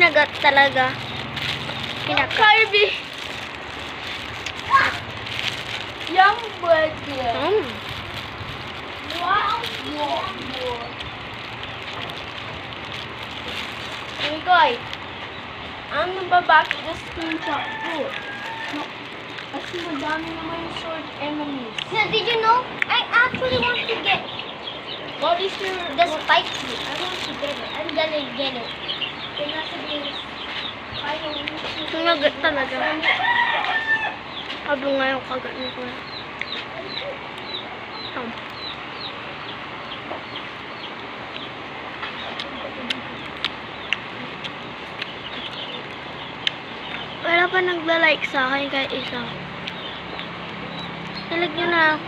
kinagat talaga. Kirby. Young burger. Wow. Mikoy, ang nababaki na screenshot ko. Kasi madami naman yung short enemies. Now, did you know? I actually want to get What is your... the spike tree. I want to get it. I'm gonna get it. Kaya nasa bilis. Kinagat talaga. Habang nga yung kagat nito. Wala pa nagla-like sa akin kahit isa. Talag nyo na ako.